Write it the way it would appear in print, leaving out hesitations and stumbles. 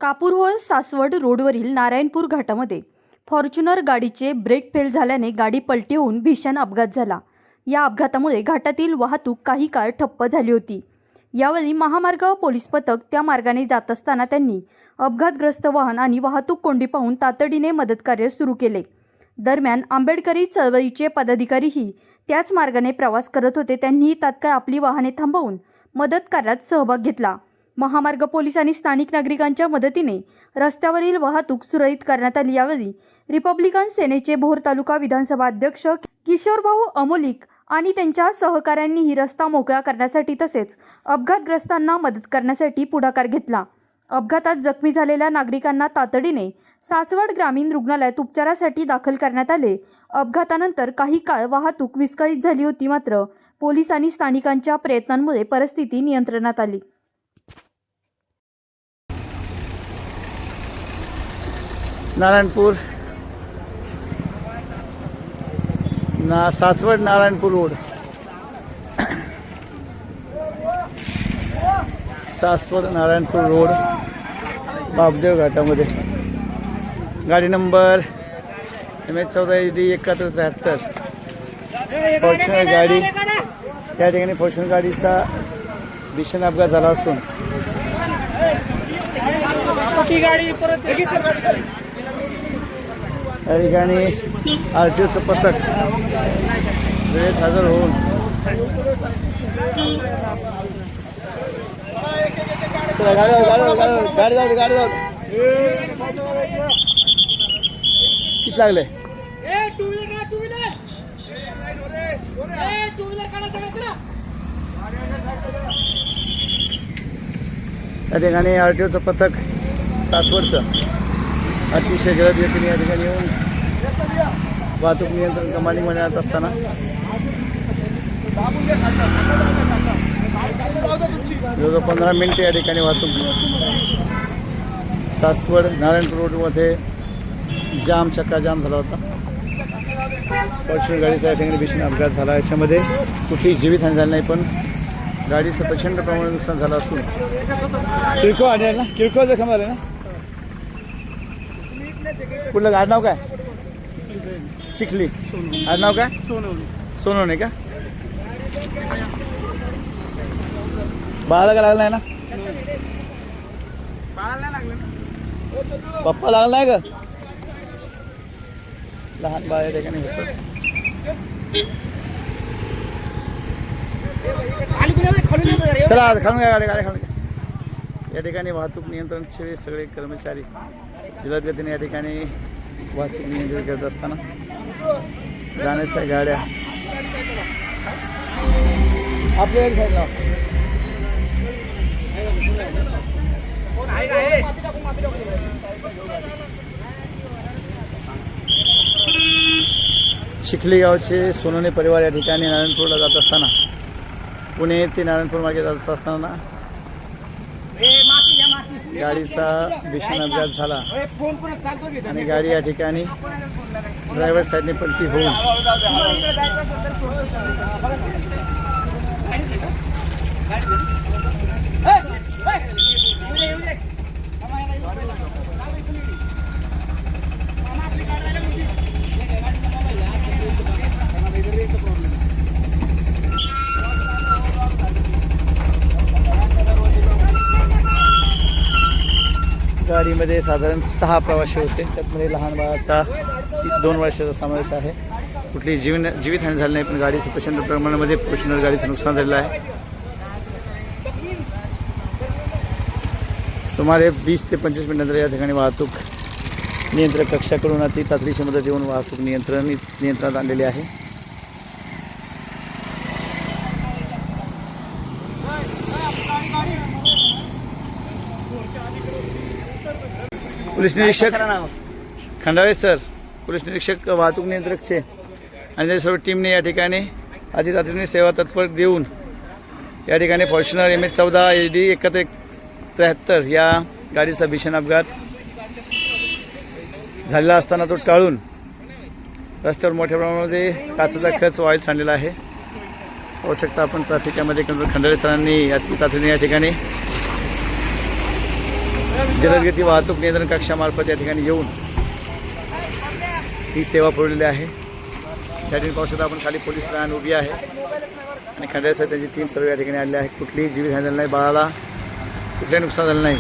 कापूरहोळ सासवड रोडवरील नारायणपूर घाटामध्ये फॉर्च्युनर गाडीचे brake fail झाल्याने गाडी पलटी होऊन भीषण अपघात झाला। या अपघातामुळे घाटातील वाहतूक काही काळ ठप्प झाली होती। यावेळी महामार्ग पोलीस पथक त्या मार्गाने जात असताना त्यांनी अपघातग्रस्त वाहन आणि वाहतूक कोंडी पाहून तातडीने मदत कार्य सुरू केले। दरम्यान आंबेडकरी चळवळीचे पदाधिकारीही त्याच मार्गाने प्रवास करत होते। त्यांनीही तात्काळ आपली वाहने थांबवून मदत कार्यात सहभाग घेतला। महामार्ग पोलीस आणि स्थानिक नागरिकांच्या मदतीने रस्त्यावरील वाहतूक सुरळीत करण्यात आली। यावेळी रिपब्लिकन सेनेचे भोर तालुका विधानसभा अध्यक्ष किशोरभाऊ अमोलिक आणि त्यांच्या सहकाऱ्यांनीही रस्ता मोकळा करण्यासाठी तसेच अपघातग्रस्तांना मदत करण्यासाठी पुढाकार घेतला। अपघातात जखमी झालेल्या नागरिकांना तातडीने सासवड ग्रामीण रुग्णालयात उपचारासाठी दाखल करण्यात आले। अपघातानंतर काही काळ वाहतूक विस्कळीत झाली होती, मात्र पोलीस आणि स्थानिकांच्या प्रयत्नांमुळे परिस्थिती नियंत्रणात आली। नारायणपूर सासवड नारायणपूर रोड, सासवड नारायणपूर रोड बापदेव घाटामध्ये गाडी नंबर MH14AD 7173 फॉर्च्युनर गाडी, त्या ठिकाणी फॉर्च्युनर गाडीचा भीषण अपघात झाला असून या ठिकाणी RTOचं पथक वेळेत हजर होऊन गाडी जाऊ किती लागले? या ठिकाणी RTOचं पथक सासवडचं अतिशय जलद गतीने या ठिकाणी येऊन वाहतूक नियंत्रण कमांडिंग म्हणत असताना जवळजवळ 15 मिनिटे या ठिकाणी वाहतूक सासवड नारायणपूर रोडमध्ये चक्का जाम झाला होता। फॉर्च्युनर गाडीचा या ठिकाणी भीषण अपघात झाला। याच्यामध्ये कुठलीही जीवितहानी झाली नाही, पण गाडीचं प्रचंड प्रमाणात नुकसान झालं असून किरकोळ आणि ना किरकोळ जखम झाले ना। कुठलं आडनाव काय? चिखली। आडनाव काय? सोनवणे का? बाळाला का लागलं नाही ना? पप्पा लागला नाही का? लहान बाळ या ठिकाणी होतं। चला खाऊन घ्या, गाडी खाऊन घ्या। या ठिकाणी वाहतूक नियंत्रणचे सगळे कर्मचारी जलद गतीने या ठिकाणी वाहतूक नियंत्रण करत असताना जाण्याच्या गाड्या आपल्या साईडला चिखली गावचे सोनवणे परिवार या ठिकाणी नारायणपूरला जात असताना, पुणे ते नारायणपूर मार्गे जात असताना गाडीचा भीषण अपघात झाला आणि गाडी या ठिकाणी ड्रायव्हर साईडने पलटी होऊन गाडीमध्ये साधारण 6 प्रवासी होते, त्यामध्ये लहान बाळाचा 2 वर्षाचा समावेश आहे। कुठलीही जीवितहानी झाली नाही, पण गाडीचं प्रचंड प्रमाणामध्ये फॉर्च्युनर गाडीचं नुकसान झालेलं आहे। सुमारे 20 ते 25 मिनिटांनंतर या ठिकाणी वाहतूक नियंत्रण कक्षाकडून अति तातडीची मदत देऊन वाहतूक नियंत्रणात आणलेली आहे। पोलीस निरीक्षक खंडाळे सर, पोलीस निरीक्षक वाहतूक नियंत्रकचे आणि त्या सर्व टीमने या ठिकाणी अति तातडीने सेवा तत्पर देऊन या ठिकाणी फॉर्च्युनर MH14AD 7173 या गाडीचा भीषण अपघात झालेला असताना तो टाळून रस्त्यावर मोठ्या प्रमाणामध्ये काचेचा खच वाळीत सांडलेला आहे। आवश्यकता आपण ट्रॅफिक यामध्ये खंडाळे सरांनी अति तातडीने या ठिकाणी जलदगती वाहतूक नियंत्रण कक्षामार्फत या ठिकाणी येऊन ही सेवा पुरवलेली आहे. त्या ठिकाणी पाहू शकता आपण खाली पोलीस व्हॅन उभी आहे आणि खंडाळ्यासह त्यांची टीम सर्व या ठिकाणी आलेली आहे. कुठलीही जीवितहानी झाली नाही, बाळाला कुठलंही नुकसान झालं नाही.